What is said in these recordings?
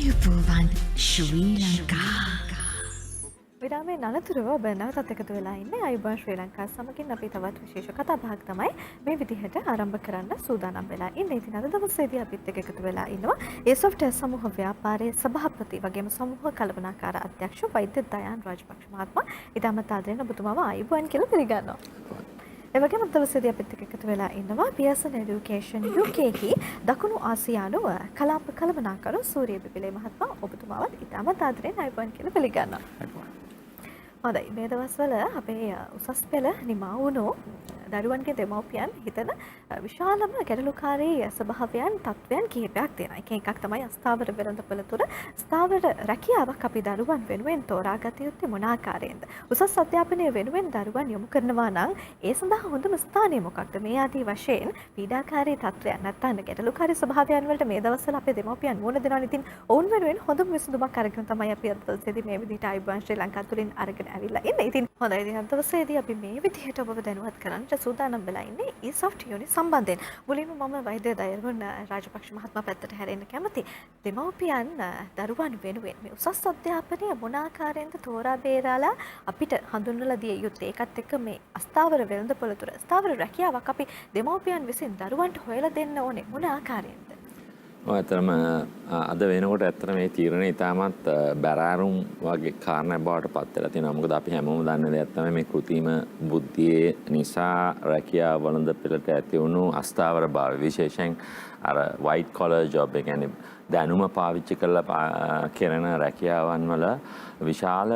ආයුබෝවන් ශ්‍රී ලංකා විරාමයේ අනතුරුව ඔබ නැවතත් එකතු වෙලා ඉන්නේ අයුබෝවන් ශ්‍රී ලංකා සමගින් අපි තවත් විශේෂ කතා බහක් තමයි මේ විදිහට ආරම්භ කරන්න සූදානම් වෙලා ඉන්නේ. ඉතින් අද දවසේදී අපිත් එක්ක එකතු වෙලා ඉන්නවා ඒ සොෆ්ට්වෙයාර් සමූහ ව්‍යාපාරයේ සභාපති වගේම සමූහ කළමනාකාර අධ්‍යක්ෂ වෛද්‍ය දයාන් රාජපක්ෂ මහත්මයා. ඉතාමත් ආදරෙන් ඔබතුමාව අයුබෝවන් කියලා පිළිගන්නවා. ඒ වගේම දවසේදී අපිත් එක්ක එකතු වෙලා ඉන්නවා පියර්සන් එඩියුකේෂන් UK හි දකුණු ආසියානු කලාප කළමනාකරු සූරිය බිබිලේ මහත්මයා. ඔබතුමාවත් ඉතාමත් ආදරෙන් අයුබෝවන් කියලා පිළිගන්නවා. හොඳයි, මේ දවස්වල අපේ උසස් පෙළ නිමා වුණු දරුවන්ගේ දෙමව්පියන් හිතන විශාලම ගැටලුකාරී ස්වභාවයන් තත්වයන් කිහිපයක් තියෙනවා. එකක් තමයි අස්ථාවර වෙළඳපොළ තුර ස්ථාවර රැකියාවක් අපි දරුවන් වෙනුවෙන් තෝරාගත යුත්තේ මොන ආකාරයෙන්ද? උසස් අධ්‍යාපනය වෙනුවෙන් දරුවන් යොමු කරනවා නම් ඒ සඳහා හොඳම ස්ථානය මොකක්ද? මේ ආදී වශයෙන් පීඩාකාරී තත්වයන් නැත්නම් ගැටලුකාරී ස්වභාවයන් වලට මේ දවස්වල අපේ දෙමව්පියන් මුහුණ දෙනවා. ඉතින් ඔවුන් වෙනුවෙන් හොඳම විසඳුමක් අරගෙන තමයි අපි අද දවසේදී මේ විදිහට අයුබෝවන් ශ්‍රී ලංකා තුලින් අරගෙන ඇවිල්ලා ඉන්නේ. ඉතින් හොඳයි, ඉතින් අද දවසේදී අපි මේ විදිහට ඔබව දැනුවත් කරන්න සූදානම් වෙලා ඉන්නේ e-soft unit සම්බන්ධයෙන්. මුලින්ම මම වෛද්‍ය දයාන් රාජපක්ෂ මහත්මයා පැත්තට හැරෙන්න කැමතියි. දෙමව්පියන් දරුවන් වෙනුවෙන් මේ උසස් අධ්‍යාපනය මොන ආකාරයෙන්ද තෝරා බේරලා අපිට හඳුන්වලා දිය යුත්තේ? ඒකත් එක්ක මේ අස්ථාවර වෙළඳපොළ තුර ස්ථාවර රැකියාවක් අපි දෙමව්පියන් විසින් දරුවන්ට හොයලා දෙන්න ඕනේ මොන ආකාරයෙන්ද? ඇත්තටම අද වෙනකොට ඇත්තට මේ තීරණය ඉතාමත් බැරෑරුම් වගේ කාරණයක් බවට පත් වෙලා තියෙනවා. මොකද අපි හැමෝම දන්න දෙයක් තමයි මේ කෘත්‍රිම බුද්ධියේ නිසා රැකියාව වළඳපළට ඇති වුණු අස්ථාවර භාවය. විශේෂයෙන් අර white collar job, ඒ කියන්නේ දැනුම පාවිච්චි කරලා කරන රැකියාවන් වල විශාල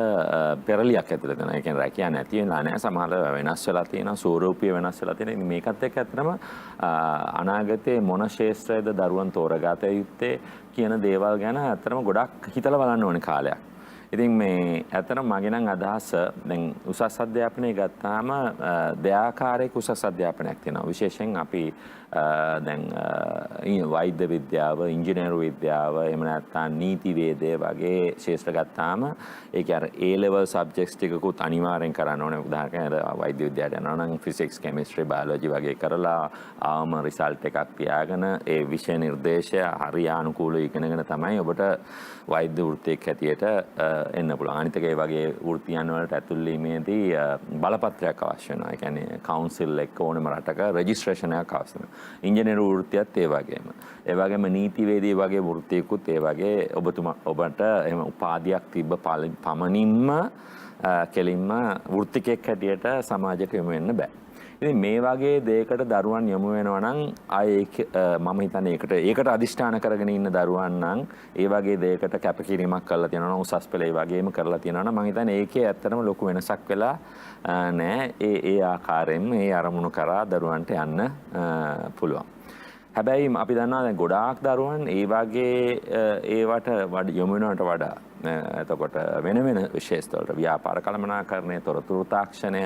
පෙරලියක් ඇතුළත තියෙනවා. ඒ කියන්නේ රැකියාව නැති වෙලා නැහැ. සමහර වෙනස් වෙලා තියෙනවා. ස්වරූපීය වෙනස් වෙලා තියෙනවා. මේකත් එක්ක ඇත්තටම අනාගතයේ මොන ශාස්ත්‍රයේද දරුවන් තෝරගත යුත්තේ කියන දේවල් ගැන ඇත්තටම ගොඩක් හිතලා බලන්න ඕනේ කාලයක්. ඉතින් මේ ඇත්තටම මගේ නම් අදහස දැන් උසස් අධ්‍යාපනය ගත්තාම දෙආකාරයක උසස් අධ්‍යාපනයක් තියෙනවා. විශේෂයෙන් අපි දැන් වෛද්‍ය විද්‍යාව, ඉංජිනේරු විද්‍යාව, එහෙම නැත්නම් නීති වේදය වගේ ශාස්ත්‍ර ගත්තාම ඒක අර A level subjects ටිකකුත් අනිවාර්යෙන් කරන්න ඕනේ. උදාහරණයක් වෛද්‍ය විද්‍යාවට යනවා නම් physics, chemistry, biology වගේ කරලා ආවම රිසල්ට් එකක් තියාගෙන ඒ විෂය නිර්දේශය හරිය අනුකූලව ඉගෙනගෙන තමයි ඔබට වෛද්‍ය වෘත්තියක් හැටියට එන්න පුළුවන්. අනිත් එක ඒ වගේ වෘත්තියන් වලට ඇතුල් වීමේදී බලපත්‍රයක් අවශ්‍ය වෙනවා. ඒ කියන්නේ කවුන්සිල් එක්ක ඕනම රටක රෙජිස්ට්‍රේෂන් එකක් අවශ්‍ය වෙනවා. ඉංජිනේරු වෘත්තියත් ඒ වගේම. ඒ වගේම නීතිවේදී වගේ වෘත්තියකුත් ඒ වගේ ඔබට එහෙම උපාධියක් තිබ්බ පමණින්ම කෙලින්ම වෘත්තිකෙක් හැටියට සමාජයට යොමු වෙන්න බෑ. ඉතින් මේ වගේ දෙයකට දරුවන් යොමු වෙනවා නම් මම හිතන්නේ ඒකට අදිෂ්ඨාන කරගෙන ඉන්න දරුවන් නම් ඒ වගේ දෙයකට කැපකිරීමක් කරලා තියෙනවා නම් උසස් පෙළ ඒ වගේම කරලා තියෙනවා නම් මම හිතන්නේ ඒකේ ඇත්තටම ලොකු වෙනසක් වෙලා නෑ. ඒ ආකාරයෙන්ම ඒ අරමුණු කරා දරුවන්ට යන්න පුළුවන්. හැබැයි අපි දන්නවා දැන් ගොඩාක් දරුවන් ඒ වගේ ඒවට යොමු වෙනවට වඩා එතකොට වෙන ශාස්ත්‍ර වලට ව්‍යාපාර කළමනාකරණය, තොරතුරු තාක්ෂණය,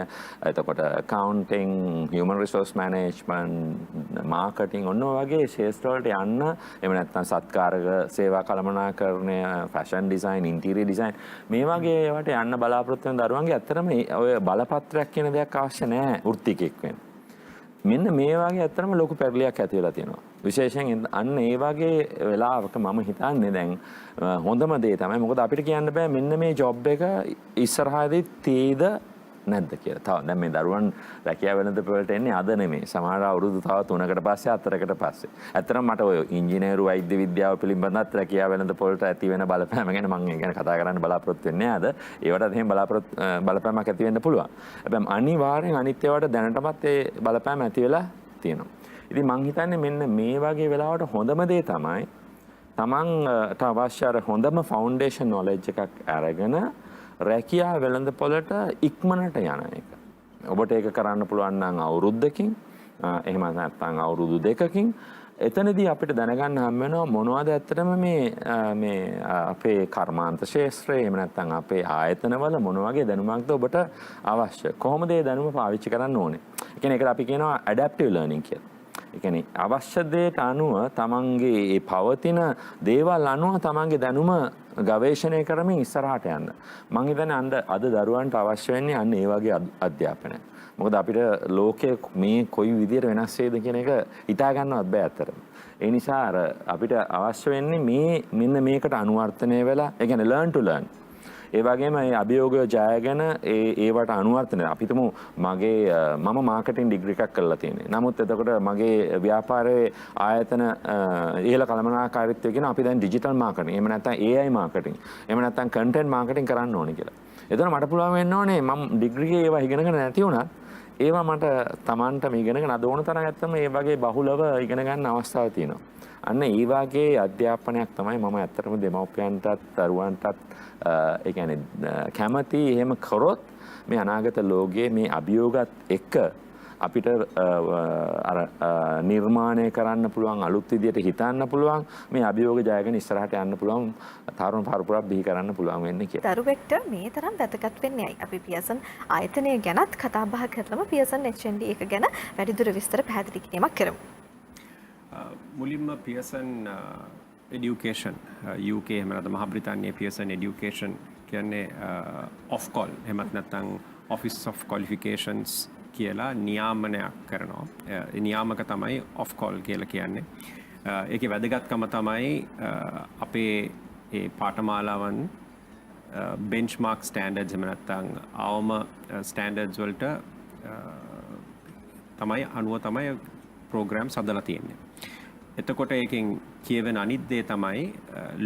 එතකොට accounting, human resource management, marketing ඔන්න වගේ ශාස්ත්‍ර වලට යන්න, එහෙම නැත්නම් සත්කාරක සේවා කළමනාකරණය, fashion design, interior design මේ වගේ ඒවට යන්න බලාපොරොත්තු වෙන දරුවන්ගේ ඇත්තටම ඔය බලපත්‍රයක් කියන දෙයක් අවශ්‍ය නැහැ වෘත්තිකෙක් වෙන්න. මෙන්න මේ වගේ ඇත්තටම ලොකු පෙරලියක් ඇති වෙලා තියෙනවා. විශේෂයෙන් අන්න ඒ වගේ වෙලාවක මම හිතන්නේ දැන් හොඳම දේ තමයි, මොකද අපිට කියන්න බෑ මෙන්න මේ ජොබ් එක ඉස්සරහදී තේද නැද්ද කියලා. තව දැන් මේ දරුවන් රැකියාව වෙළඳපොළට එන්නේ අද නෙමෙයි. සමහර අවුරුදු තව 3කට පස්සේ 4කට පස්සේ. ඇත්තටම මට ඔය ඉංජිනේරු වෛද්‍ය විද්‍යාව පිළිබඳවත් රැකියාව වෙළඳපොළට ඇති වෙන බලපෑම ගැන මම ගැන කතා කරන්න බලාපොරොත්තු වෙන්නේ නැහැ අද. ඒවටත් එහෙම බලපෑමක් ඇති වෙන්න පුළුවන්. හැබැයි අනිවාර්යෙන් අනිත් ඒවාට දැනටමත් ඒ බලපෑම ඇති වෙලා තියෙනවා. ඉතින් මං හිතන්නේ මෙන්න මේ වගේ වෙලාවට හොඳම දේ තමයි තමන්ට අවශ්‍ය අර හොඳම ෆවුන්ඩේෂන් නොලෙජ් එකක් අරගෙන රැකියාව වෙළඳපොළට ඉක්මනට යන එක. ඔබට ඒක කරන්න පුළුවන් නම් අවුරුද්දකින්, එහෙම නැත්නම් අවුරුදු දෙකකින්. එතනදී අපිට දැනගන්න හම් වෙනවා මොනවද ඇත්තටම මේ අපේ කර්මාන්ත ශාස්ත්‍රයේ, එහෙම නැත්නම් අපේ ආයතනවල මොන වගේ දැනුමක්ද ඔබට අවශ්‍ය. කොහොමද ඒ දැනුම පාවිච්චි කරන්න ඕනේ. ඒ කියන්නේ ඒකට අපි කියනවා ඇඩැප්ටිව් ලර්නින් කියලා. ඒ කියන්නේ අවශ්‍ය දෙයට අනුව තමන්ගේ ඒ පවතින දේවල් අනුව තමන්ගේ දැනුම ගවේෂණය කරමින් ඉස්සරහට යන්න. මම හිතන්නේ අද දරුවන්ට අවශ්‍ය වෙන්නේ අන්න ඒ වගේ අධ්‍යාපනය. මොකද අපිට ලෝකයේ මේ කොයි විදියට වෙනස් වේද කියන එක හිතා ගන්නවත් බෑ අතරම. ඒ නිසා අපිට අවශ්‍ය වෙන්නේ මෙන්න මේකට අනුවර්තනය වෙලා ඒ කියන්නේ learn to learn. ඒ වගේම මේ අභියෝගය ජයගෙන ඒවට අනුවර්තනය. අපි හිතමු මම මාකටිං ඩිග්‍රී එකක් කරලා තියෙනවා. නමුත් එතකොට මගේ ව්‍යාපාරයේ ආයතන ඉහළ කළමනාකාරීත්වය කියන අපි දැන් ඩිජිටල් මාකටිං. එහෙම නැත්නම් AI මාකටිං. එහෙම නැත්නම් කන්ටෙන්ට් මාකටිං කරන්න ඕනේ කියලා. එතකොට මට පුළුවන් වෙන්න ඕනේ මම ඩිග්‍රී ඒවා ඉගෙනගෙන නැති වුණත් ඒවා මට Tamanට මේ ඉගෙනගෙන අද ඕන තරම් ඇත්තම මේ වගේ බහුලව ඉගෙන ගන්න අවස්ථාවක් තියෙනවා. අන්න ඒ වගේ අධ්‍යාපනයක් තමයි මම ඇත්තටම දෙමව්පියන්ටත් දරුවන්ටත් ඒ කියන්නේ කැමති එහෙම කරොත් මේ අනාගත ලෝකයේ මේ අභියෝගات එක්ක අපිට නිර්මාණය කරන්න පුළුවන් අලුත් විදියට හිතන්න පුළුවන් මේ අභියෝග ජයගෙන ඉස්සරහට යන්න පුළුවන් තරුණ පරපුරක් බිහි කරන්න පුළුවන් වෙන්නේ කියලා. දරුවෙක්ට මේ තරම් වැදගත් වෙන්නේ ඇයි? අපි පියසන් ආයතනය ගැනත් කතා බහ කරලම පියසන් HND එක ගැන වැඩිදුර විස්තර පැහැදිලි කිරීමක් කරමු. මුලින්ම පියසන් එඩියුකේෂන් UK එහෙම නැත්නම් මහා බ්‍රිතාන්‍යයේ පියසන් එඩියුකේෂන් කියන්නේ ඔෆ් කෝල් එහෙමත් නැත්නම් ඔෆිස් ඔෆ් ක්වොලිෆිකේෂන්ස් කියලා නියාමනයක් කරනවා. ඒ නියාමක තමයි ඔෆ් කෝල් කියලා කියන්නේ. ඒකේ වැදගත්කම තමයි අපේ ඒ පාඨමාලාවන් බෙන්ච්මාර්ක් ස්ටෑන්ඩඩ්ස් එහෙම නැත්නම් අවම ස්ටෑන්ඩඩ්ස් වලට තමයි අනුව තමයි ප්‍රෝග්‍රෑම් හදලා තියෙන්නේ. එතකොට ඒකෙන් කියවෙන අනිත් දේ තමයි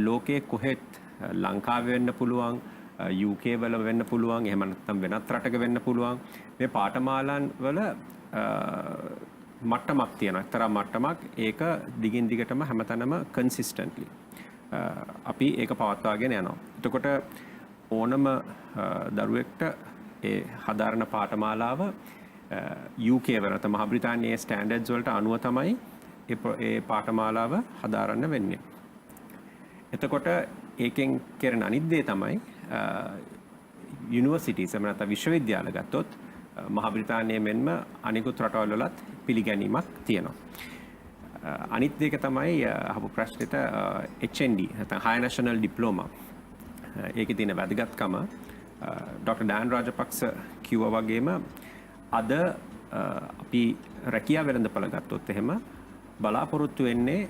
ලෝකයේ කොහෙත් ලංකාවේ වෙන්න පුළුවන් UK වල වෙන්න පුළුවන් එහෙම නැත්නම් වෙනත් රටක වෙන්න පුළුවන් මේ පාඨමාලාන් වල මට්ටමක් තියෙනවා. එක්තරා මට්ටමක් ඒක දිගින් දිගටම හැමතැනම කන්සිස්ටන්ට්ලි අපි ඒක පවත්වාගෙන යනවා. එතකොට ඕනම දරුවෙක්ට ඒ හදාරන පාඨමාලාව UK වලට මහා බ්‍රිතාන්‍යයේ ස්ටෑන්ඩඩ්ස් වලට අනුව තමයි ඒ පාඨමාලාව හදාරන්න වෙන්නේ. එතකොට ඒකෙන් කරන අනිත් දේ තමයි යුනිවර්සිටිස් එහෙම නැත්නම් විශ්වවිද්‍යාල ගත්තොත් මහා බ්‍රිතාන්‍යයේ මෙන්ම අනිකුත් රටවල් වලත් පිළිගැනීමක් තියෙනවා. අනිත් දෙක තමයි අහපු ප්‍රශ්නෙට HND නැත්නම් High National Diploma. ඒකේ තියෙන වැදගත්කම ඩොක්ටර් ඩෑන් රාජපක්ෂ කිව්වා වගේම අද අපි රැකියාව වෙළඳපළ ගත්තොත් එහෙම බලාපොරොත්තු වෙන්නේ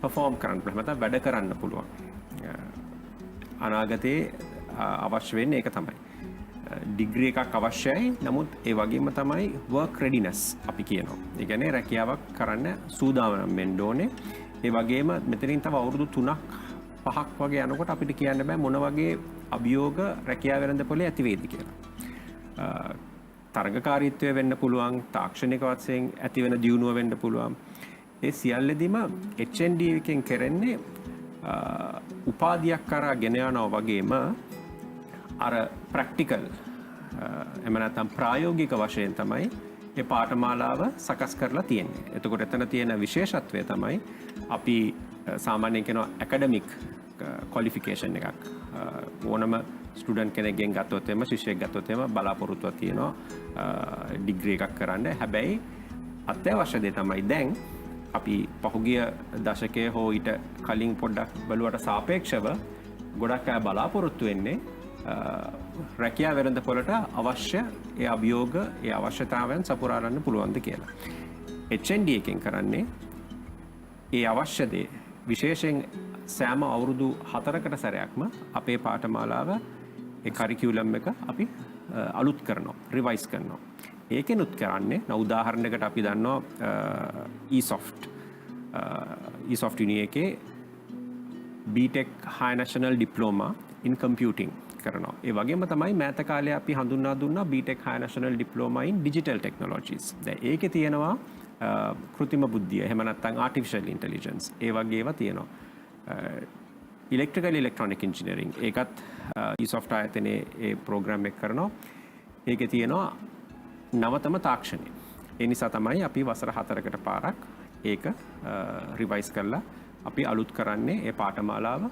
perform කරන්න පුළුවන් නැත්නම් වැඩ කරන්න පුළුවන්. අනාගතේ අවශ්‍ය වෙන්නේ ඒක තමයි. ඩිග්‍රී එකක් අවශ්‍යයි. නමුත් ඒ වගේම තමයි work readiness අපි කියනවා. ඒ කියන්නේ රැකියාවක් කරන්න සූදානම් වෙන්න ඕනේ. ඒ වගේම මෙතනින් තව අවුරුදු 3ක් 5ක් වගේ යනකොට අපිට කියන්න බෑ මොන වගේ අභියෝග රැකියාව වෙළඳපොලේ ඇති වේද කියලා. තරගකාරීත්වය වෙන්න පුළුවන්, තාක්ෂණික වශයෙන් ඇති වෙන දියුණුව වෙන්න පුළුවන්. ඒ සියල්ලෙදිම HND එකෙන් කරන්නේ උපාධියක් කරා ගෙන යනවා වගේම අර ප්‍රැක්ටිකල් එහෙම නැත්නම් ප්‍රායෝගික වශයෙන් තමයි මේ පාඨමාලාව සකස් කරලා තියෙන්නේ. එතකොට එතන තියෙන විශේෂත්වය තමයි අපි සාමාන්‍යයෙන් කියනවා ඇකඩමික් ක්වොලිෆිකේෂන් එකක්. ඕනම ස්ටුඩන්ට් කෙනෙක්ගෙන් ගත්තොත් එම ශිෂ්‍යයෙක් ගත්තොත් එම බලාපොරොත්තුවක් තියෙනවා ඩිග්‍රී එකක් කරන්න. හැබැයි අත්‍යවශ්‍ය දේ තමයි දැන් අපි පහුගිය දශකයේ හෝ ඊට කලින් පොඩ්ඩක් බලුවට සාපේක්ෂව ගොඩක් අය බලාපොරොත්තු වෙන්නේ රැකියාව වෙළඳපොළට අවශ්‍ය ඒ අභියෝග ඒ අවශ්‍යතාවයන් සපුරා ගන්න පුළුවන්ද කියලා. HND එකෙන් කරන්නේ ඒ අවශ්‍ය දේ විශේෂයෙන් සෑම අවුරුදු 4කට සැරයක්ම අපේ පාඨමාලාව ඒ කරිකියුලම් එක අපි අලුත් කරනවා, රිවයිස් කරනවා. ඒකෙනුත් කරන්නේ උදාහරණයකට අපි දන්නවා ESOFT Uni එකේ BTech High National Diploma in Computing කරනවා. ඒ වගේම තමයි මෑත කාලේ අපි හඳුන්වා දුන්නා BTech High National Diploma in Digital Technologies. දැන් ඒකේ තියෙනවා කෘත්‍රිම බුද්ධිය, එහෙම නැත්නම් Artificial Intelligence. ඒ වගේ ඒවා තියෙනවා. Electrical Electronic Engineering ඒකත් ESOFT ආයතනයේ ඒ ප්‍රෝග්‍රෑම් එක කරනවා. ඒකේ තියෙනවා නවතම තාක්ෂණය. ඒ නිසා තමයි අපි වසර 4කට පාරක් ඒක රිවයිස් කරලා අපි අලුත් කරන්නේ ඒ පාඨමාලාව.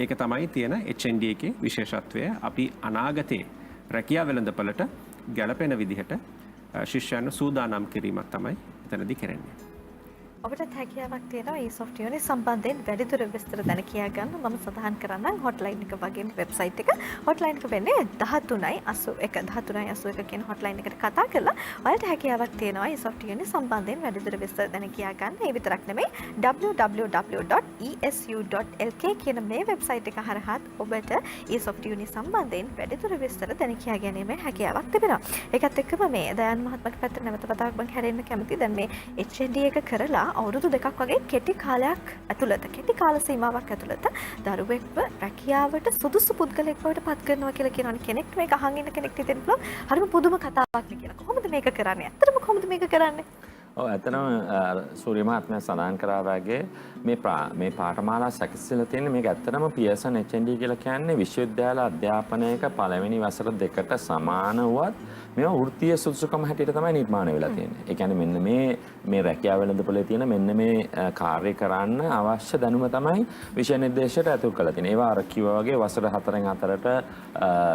ඒක තමයි තියෙන HND එකේ විශේෂත්වය. අපි අනාගතේ රැකියාව වෙළඳපළට ගැළපෙන විදිහට ශිෂ්‍යයන්ව සූදානම් කිරීමක් තමයි එතනදී කරන්නේ. ඔබට හැකියාවක් තියෙනවා ඒ soft unit සම්බන්ධයෙන් වැඩිදුර විස්තර දැන කියා ගන්න. මම සඳහන් කරන්නම් hotline එක වගේම website එක. hotline එක වෙන්නේ 1381 කියන hotline එකට කතා කරලා ඔයාලට හැකියාවක් තියෙනවා ඒ soft unit සම්බන්ධයෙන් වැඩිදුර විස්තර දැන කියා ගන්න. ඒ විතරක් නෙමෙයි www.esu.lk කියන මේ website එක හරහා ඔබට ඒ soft unit සම්බන්ධයෙන් වැඩිදුර විස්තර දැන කියා ගැනීමේ හැකියාවක් තිබෙනවා. ඒකත් එක්කම මේ දයන් මහත්මයාට පැත්තට නැවත වතාවක් මම හැරෙන්න කැමතියි. දැන් මේ HND එක කරලා අවුරුදු 2ක් වගේ කෙටි කාලයක් ඇතුළත කෙටි කාල සීමාවක් ඇතුළත දරුවෙක්ව රැකියාවට සුදුසු පුද්ගලයෙක් බවට පත් කරනවා කියලා කියනවනේ. කෙනෙක් මේක අහන් ඉන්න කෙනෙක්ට හිතෙන්න පුළුවන් හරිම පුදුම කතාවක් නේ කියලා. කොහොමද මේක කරන්නේ? ඇත්තටම කොහොමද මේක කරන්නේ? ඔව් ඇත්තටම සූර්ය මහත්මයා සඳහන් කරා වගේ මේ පාඨමාලා සැකසෙලා තියෙන මේක ඇත්තටම පියර්සන් HND කියලා කියන්නේ විශ්වවිද්‍යාල අධ්‍යාපනයක පළවෙනි වසර දෙකට සමාන වුවත් මේවා වෘත්තීය සුදුසුකම හැටියට තමයි නිර්මාණය වෙලා තියෙන්නේ. ඒ කියන්නේ මෙන්න මේ රැකියාව වෙළඳපොලේ තියෙන මෙන්න මේ කාර්ය කරන්න අවශ්‍ය දැනුම තමයි විෂය නිර්දේශයට ඇතුල් කරලා තියෙන්නේ. ඒවා අර කිව්වා වගේ වසර 4න් 4ට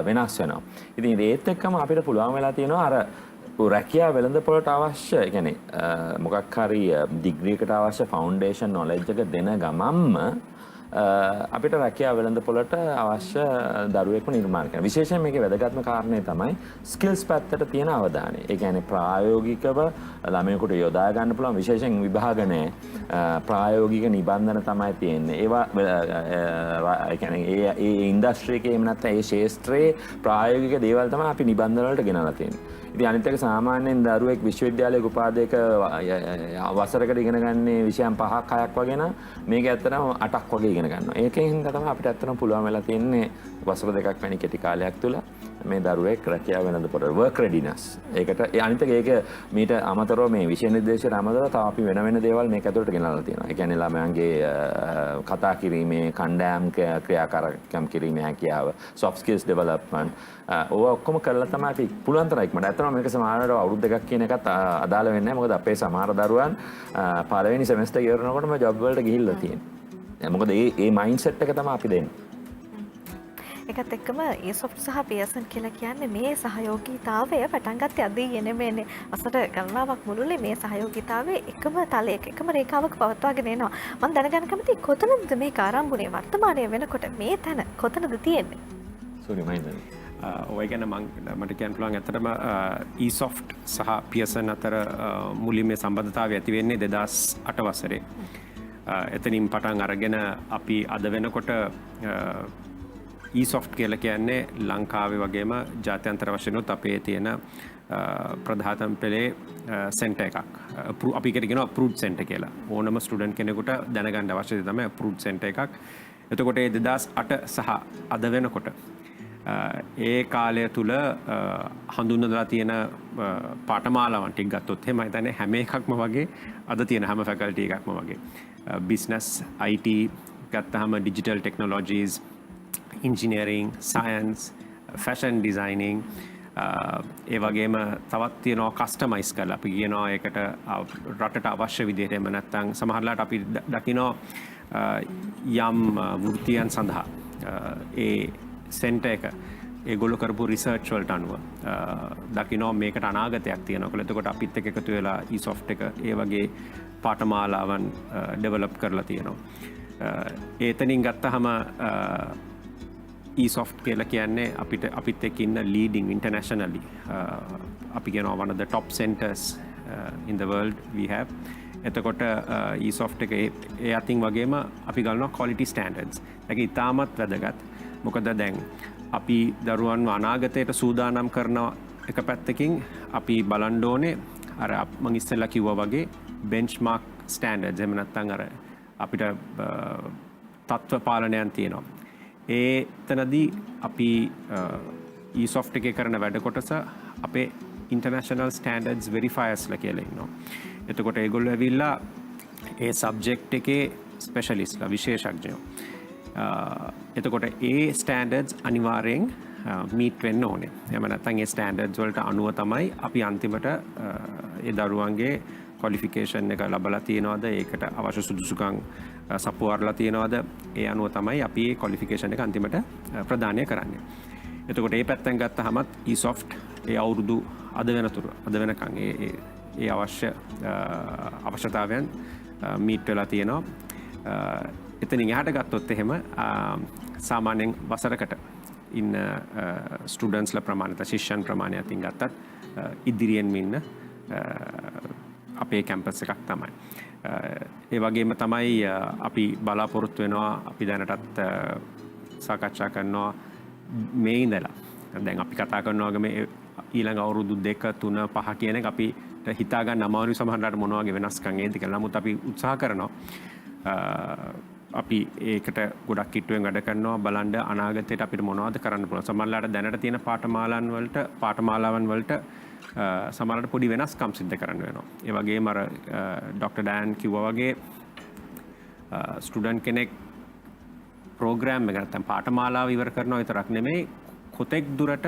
වෙනස් වෙනවා. ඉතින් ඒත් එක්කම අපිට පුළුවන් වෙලා තියෙනවා අර රැකියාව වෙළඳපොළට අවශ්‍ය يعني මොකක් හරි ඩිග්‍රී එකට අවශ්‍ය ෆවුන්ඩේෂන් නොලෙජ් එක දෙන ගමන්ම අපිට රැකියාව වෙළඳපොළට අවශ්‍ය දරුවෙක්ව නිර්මාණය කරනවා. විශේෂයෙන් මේකේ වැදගත්ම කාරණේ තමයි ස්කිල්ස් පැත්තට තියෙන අවධානය. ඒ කියන්නේ ප්‍රායෝගිකව ළමයෙකුට යොදා ගන්න පුළුවන් විශේෂයෙන් විභාගනේ ප්‍රායෝගික නිබන්ධන තමයි තියෙන්නේ. ඒවා ඒ කියන්නේ ඒ ඉන්ඩස්ට්‍රි එකේ එහෙම නැත්නම් ඒ ශාස්ත්‍රයේ ප්‍රායෝගික දේවල් තමයි අපි නිබන්ධන වලට ගෙනලා තියෙන්නේ. ඉතින් අනිත් එක සාමාන්‍යයෙන් දරුවෙක් විශ්වවිද්‍යාලයක උපාධියක වසරකට ඉගෙන ගන්නේ විෂයන් 5ක් 6ක් වගේ නම් මේක ඇත්තටම 8ක් වගේ ඉගෙන ගන්නවා. ඒකෙන් හින්දා තමයි අපිට ඇත්තටම පුළුවන් වෙලා තියෙන්නේ වසර 2ක් වැනි කෙටි කාලයක් තුල මේ දරුවෙක් රැකියාව වෙනදපොළ work readiness. ඒකට අනිත් එක ඒක මීට අමතරව මේ විෂය නිර්දේශයට අමතරව තව අපි වෙන දේවල් මේක ඇතුළට ගෙනල්ලා තියෙනවා. ඒ කියන්නේ ළමයන්ගේ කතා කිරීමේ කණ්ඩායම් ක්‍රියාකාරකම් කිරීමේ හැකියාව, soft skills development ඕවා ඔක්කොම කරලා තමයි අපි පුළුවන් තරම් ඉක්මනට. ඇත්තටම මේක සමහරවිට අවුරුදු 2ක් කියන එකත් අදාළ වෙන්නේ නැහැ. මොකද අපේ සමහර දරුවන් පළවෙනි සෙමෙස්ටර් ඉවරනකොටම ජොබ් වලට ගිහිල්ලා තියෙනවා. මොකද මේ මයින්ඩ්සෙට් එක තමයි අපි දෙන්නේ. ඒකත් එක්කම ඒ soft සහ පියර්සන් කියලා කියන්නේ මේ සහයෝගීතාවය පටන් ගත්තේ අද නෙමෙයිනේ. අසට ගණනාවක් මුළුල්ලේ මේ සහයෝගීතාවය එකම තලයක එකම රේඛාවක පවත්වාගෙන එනවා. මම දැනගන්න කැමතියි කොතනද මේක ආරම්භ වුනේ? වර්තමානයේ වෙනකොට මේ තැන කොතනද තියෙන්නේ? සෝරි මයින්ඩ් ඔය ගැන මට කියන්න පුළුවන් ඇත්තටම eSoft සහ පියර්සන් අතර මුලින්ම සම්බන්ධතාවය ඇති වෙන්නේ 2008 වසරේ. එතනින් පටන් අරගෙන අපි අද වෙනකොට eSoft කියලා කියන්නේ ලංකාවේ වගේම ජාත්‍යන්තර වශයෙන්ුත් අපේ තියෙන ප්‍රධානම පෙළේ සෙන්ටර් එකක්. අපි ඒකට කියනවා approved center කියලා. ඕනම ස්ටුඩන්ට් කෙනෙකුට දැනගන්න අවශ්‍ය දේ තමයි approved center එකක්. එතකොට ඒ 2008 සහ අද වෙනකොට ඒ කාලය තුල හඳුන්වලා තියෙන පාඨමාලාවන් ටික ගත්තොත් එහෙම හිතන්නේ හැම එකක්ම වගේ අද තියෙන හැම ෆැකල්ටි එකක්ම වගේ business IT ගත්තාම digital technologies engineering science fashion designing ඒ වගේම තවත් තියෙනවා කස්ටමයිස් කරලා අපි කියනවා ඒකට රටට අවශ්‍ය විදිහට එහෙම නැත්නම් සමහරලාට අපි දකිනවා යම් වෘත්තියන් සඳහා ඒ සෙන්ටර් එක ඒගොල්ලෝ කරපු රිසර්ච් වලට අනුව දකිනවා මේකට අනාගතයක් තියෙනවා. එතකොට අපිත් එක්ක එකතු වෙලා eSoft එක ඒ වගේ පාඨමාලාවන් ඩෙවලොප් කරලා තියෙනවා. ඒතනින් ගත්තාම eSoft කියලා කියන්නේ අපිත් එක්ක ඉන්න leading internationally අපි කියනවා one of the top centers in the world we have. එතකොට eSoft එක ඒ අතින් වගේම අපි ගන්නවා quality standards. ඒක ඉතාමත් වැදගත්. මොකද දැන් අපි දරුවන්ව අනාගතයට සූදානම් කරන එක පැත්තකින් අපි බලන්න ඕනේ අර මම ඉස්සෙල්ලා කිව්වා වගේ benchmark standards එහෙම නැත්නම් අර අපිට තත්ත්ව පාලනයන් තියෙනවා. ඒතනදී අපි eSoft එකේ කරන වැඩ කොටස අපේ international standards verifiers ලා කියලා ඉන්නවා. එතකොට ඒගොල්ලෝ ඇවිල්ලා ඒ subject එකේ specialist ලා විශේෂඥයෝ. එතකොට ඒ ස්ටෑන්ඩර්ඩ්ස් අනිවාර්යෙන් මීට් වෙන්න ඕනේ. එහෙම නැත්නම් ඒ ස්ටෑන්ඩර්ඩ්ස් වලට අනුව තමයි අපි අන්තිමට ඒ දරුවන්ගේ ක්වොලිෆිකේෂන් එක ලබලා තියනවාද ඒකට අවශ්‍ය සුදුසුකම් සපුවර්ලා තියනවාද ඒ අනුව තමයි අපි ඒ ක්වොලිෆිකේෂන් එක අන්තිමට ප්‍රදානය කරන්නේ. එතකොට මේ පැත්තෙන් ගත්තහමත් eSoft ඒ අවුරුදු අද වෙනකන් ඒ අවශ්‍යතාවයන් මීට් වෙලා තියෙනවා. එතනින් එහාට ගත්තොත් එහෙම සාමාන්‍යයෙන් වසරකට ඉන්න ස්ටුඩන්ට්ස්ලා ප්‍රමාණයට ශිෂ්‍යයන් ප්‍රමාණයකින් ගත්තත් ඉදිරියෙන් ඉන්න අපේ කැම්පස් එකක් තමයි. ඒ වගේම තමයි අපි බලාපොරොත්තු වෙනවා අපි දැනටත් සාකච්ඡා කරනවා මේ ඉඳලා. දැන් අපි කතා කරනවා වගේ මේ ඊළඟ අවුරුදු 2 3 5 කියන එක අපි හිතා ගන්න අමාරුයි සමහරවිට මොන වගේ වෙනස්කම් එයිද කියලා. නමුත් අපි උත්සාහ කරනවා අපි ඒකට ගොඩක් කිට්ටුවෙන් වැඩ කරනවා බලන්න අනාගතයට අපිට මොනවද කරන්න පුළුවන්. සමහරවිට දැනට තියෙන පාඨමාලාවන් වලට සමහරවිට පොඩි වෙනස්කම් සිද්ධ කරන්න වෙනවා. ඒ වගේම අර ඩොක්ටර් ඩෑන් කිව්වා වගේ ස්ටුඩන්ට් කෙනෙක් ප්‍රෝග්‍රෑම් එක නැත්නම් පාඨමාලාව ඉවර කරනවා විතරක් නෙමෙයි කොතෙක් දුරට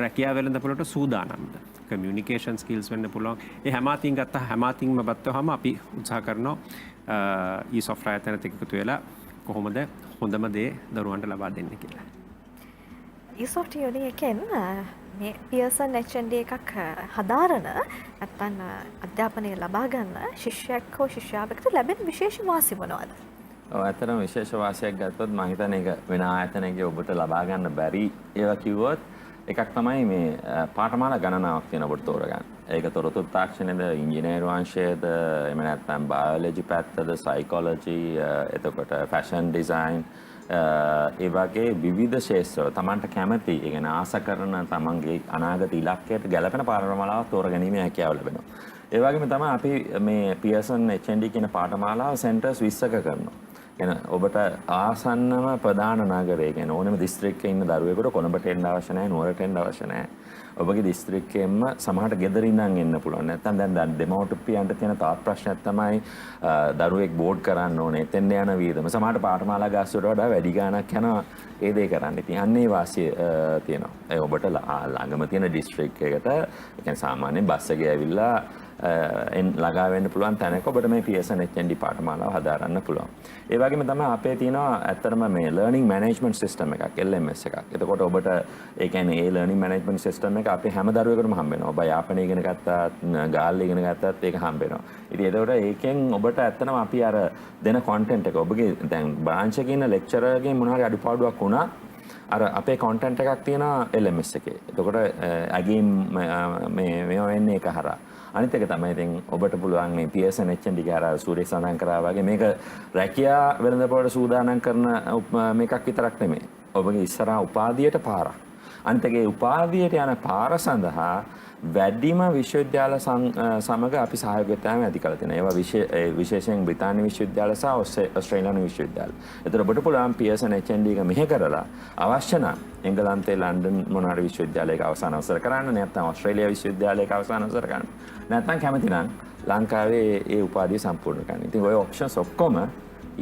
රැකියාව වෙළඳපොළට සූදානම්ද කමියුනිකේෂන් ස්කිල්ස් වෙන්න පුළුවන්. ඒ හැම අතින් ගත්ත හැම අතින්ම බත්තවම අපි උත්සාහ කරනවා e-soft ආයතනත් එක්ක එකතු වෙලා කොහොමද හොඳම දේ දරුවන්ට ලබා දෙන්නේ කියලා. e-soft uni එකෙන් මේ පියර්සන් HND එකක් හදාරන නැත්නම් අධ්‍යාපනය ලබා ගන්න ශිෂ්‍යයෙක් හෝ ශිෂ්‍යාවකට ලැබෙන විශේෂ වාසි මොනවද? ඇත්තටම විශේෂ වාසියක් ගත්තොත් මම හිතන්නේ ඒක වෙන ආයතනයක ඔබට ලබා ගන්න බැරි ඒවා කිව්වොත් එකක් තමයි මේ පාඨමාලා ගණනාවක් තියෙන ඔබට තෝරගන්න. ඒක තොරතුරු තාක්ෂණයද, ඉංජිනේරු අංශයද, එහෙම නැත්නම් බයොලොජි පැත්තද, සයිකොලොජි, එතකොට ෆැෂන් ඩිසයින්, ඒ වගේ විවිධ ශාස්ත්‍රවල තමන්ට කැමති, ඒ කියන්නේ ආස කරන තමන්ගේ අනාගත ඉලක්කයට ගැලපෙන පාඨමාලාවක් තෝරගැනීමේ හැකියාව ලැබෙනවා. ඒ වගේම තමයි අපි මේ පියර්සන් HND කියන පාඨමාලාව සෙන්ටර්ස් 20ක කරනවා. කියන්නේ ඔබට ආසන්නම ප්‍රධාන නගරය කියන්නේ ඕනෑම දිස්ත්‍රික්කයේ ඉන්න දරුවෙකුට කොළඹට එන්න අවශ්‍ය නැහැ, නුවරට එන්න අවශ්‍ය නැහැ. ඔබගේ දිස්ත්‍රික්කයෙන්ම සමහරට ගෙදර ඉඳන් එන්න පුළුවන්. නැත්නම් දැන් දෙමව්පියන්ට තියෙන තාත් ප්‍රශ්නයක් තමයි දරුවෙක් බෝඩ් කරන්න ඕනේ. එතෙන් යන වියදම සමහරට පාඨමාලා ගාස්තුවට වඩා වැඩි ගාණක් යනවා ඒ දේ කරන්න. ඉතින් අන්නේ වාසිය තියෙනවා. ඒ ඔබට ළඟම තියෙන දිස්ත්‍රික් එකට ඒ කියන්නේ සාමාන්‍යයෙන් බස් එකේ ඇවිල්ලා ළඟා වෙන්න පුළුවන් තැනක ඔබට මේ PSN HND පාඨමාලාව හදාරන්න පුළුවන්. ඒ වගේම තමයි අපේ තියෙනවා ඇත්තටම මේ learning management system එකක් LMS එකක්. එතකොට ඔබට ඒ කියන්නේ ඒ learning management system එක අපේ හැම දරුවෙකුටම හම්බ වෙනවා. ඔබ යාපනය ඉගෙන ගත්තත්, ගාල්ල ඉගෙන ගත්තත් ඒක හම්බ වෙනවා. ඉතින් එතකොට ඒකෙන් ඔබට ඇත්තටම අපි අර දෙන content එක ඔබගේ දැන් branch එකේ ඉන්න lecturer ගෙන් මොනවා හරි අඩුපාඩුවක් වුණා අර අපේ content එකක් තියෙනවා LMS එකේ. එතකොට අගින් මේවා වෙන්නේ ඒක හරහා. අනිත් එක තමයි ඉතින් ඔබට පුළුවන් මේ PSN HND ගාරා සූර්ය සඳහන් කරා වගේ මේක රැකියා වෙළඳපොළට සූදානම් කරන මේකක් විතරක් නෙමෙයි. ඔබගේ ඉස්සරහා උපාධියට පාරක්. අනිත් එකේ උපාධියට යන පාර සඳහා වැඩිම විශ්වවිද්‍යාල සමග අපි සහයෝගිතාවම ඇති කරලා තියෙනවා. ඒවා විශේෂයෙන් බ්‍රිතාන්‍ය විශ්වවිද්‍යාල සහ ඕස්ට්‍රේලියානු විශ්වවිද්‍යාල. ඒතර ඔබට පුළුවන් PSN HND එක මෙහෙ කරලා අවශ්‍ය නම් එංගලන්තේ ලන්ඩන් මොනාරි විශ්වවිද්‍යාලයක අවසාන අවසර කරන්න, නැත්නම් ඕස්ට්‍රේලියා විශ්වවිද්‍යාලයක අවසාන අවසර කරන්න. නැත්නම් කැමති නම් ලංකාවේ ඒ උපාධිය සම්පූර්ණ කරන්න. ඉතින් ওই ඔප්ෂන්ස් ඔක්කොම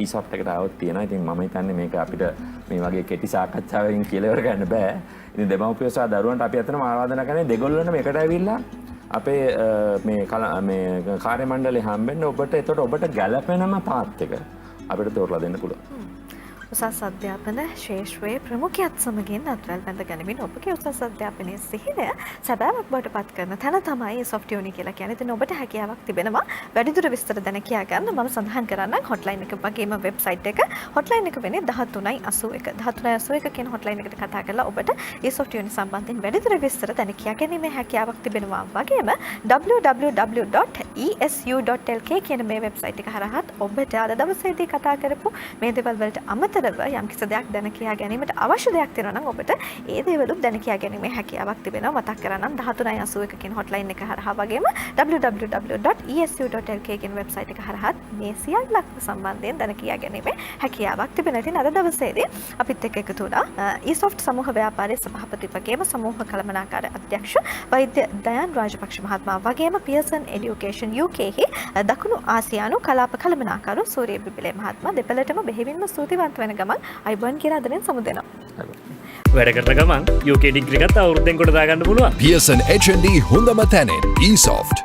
e-soft එකට આવොත් තියෙනවා. ඉතින් මම හිතන්නේ මේක අපිට මේ වගේ කෙටි සාකච්ඡාවකින් කියලා ඉවර ගන්න බෑ. ඉතින් දෙමව්පියෝ සහ දරුවන්ට අපි අතනම ආරාධනා කරන්නේ දෙගොල්ලන්ම එකට ඇවිල්ලා අපේ මේ කාර්ය මණ්ඩලේ හම්බෙන්න ඔබට එතකොට ඔබට ගැළපෙනම පාත් එක අපිට තෝරලා දෙන්න පුළුවන්. උසස් අධ්‍යාපන ශේෂ්ත්‍රයේ ප්‍රමුඛයත් සමගින් අත්වැල් බැඳ ගනිමින් ඔබගේ උසස් අධ්‍යාපනයේ සිහිනය සැබෑවක් බවට පත් කරන තැන තමයි soft uni කියලා කියන්නේ. ඉතින් ඔබට හැකියාවක් තිබෙනවා වැඩිදුර විස්තර දැන කියා ගන්න මම සඳහන් කරන්නම් hotline එක වගේම website එක. hotline එක වෙන්නේ 1381. 1381 කියන hotline එකට කතා කරලා ඔබට මේ soft uni සම්බන්ධයෙන් වැඩිදුර විස්තර දැන කියා ගැනීමේ හැකියාවක් තිබෙනවා. වගේම www.esu.lk කියන මේ website එක හරහා ඔබට අද දවසේදී කතා කරපු මේ දේවල් වලට අමතරව යම් කිසි දෙයක් දැන කියා ගැනීමට අවශ්‍ය දෙයක් තියෙනවා නම් ඔබට ඒ දේවලුත් දැන කියා ගැනීමේ හැකියාවක් තිබෙනවා. මතක් කරගන්න 1381 කියන hotline එක හරහා වගේම www.esu.lk කියන website එක හරහා මේ සියල්ලක් සම්බන්ධයෙන් දැන කියා ගැනීමේ හැකියාවක් තිබෙනවා. ඉතින් අද දවසේදී අපිත් එක්ක එකතු වුණා e-soft සමූහ ව්‍යාපාරයේ සභාපති වගේම සමූහ කළමනාකාර අධ්‍යක්ෂ වෛද්‍ය දයන් රාජපක්ෂ මහත්මයා වගේම Pearson Education UK හි දකුණු ආසියානු කලාප කළමනාකරු සූර්ය බිබිලේ මහත්මයා දෙපළටම බෙහෙවින්ම ස්තුතිවන්ත වෙන ගමන් අයිබෝන් කියලා අදෙන් සමුදෙනවා. වැඩ කරන ගමන් UK ඩිග්‍රී ගත්ත අවුරුද්දෙන් කොට දාගන්න පුළුවන්. Pearson HND හොඳම තැනෙන් e-soft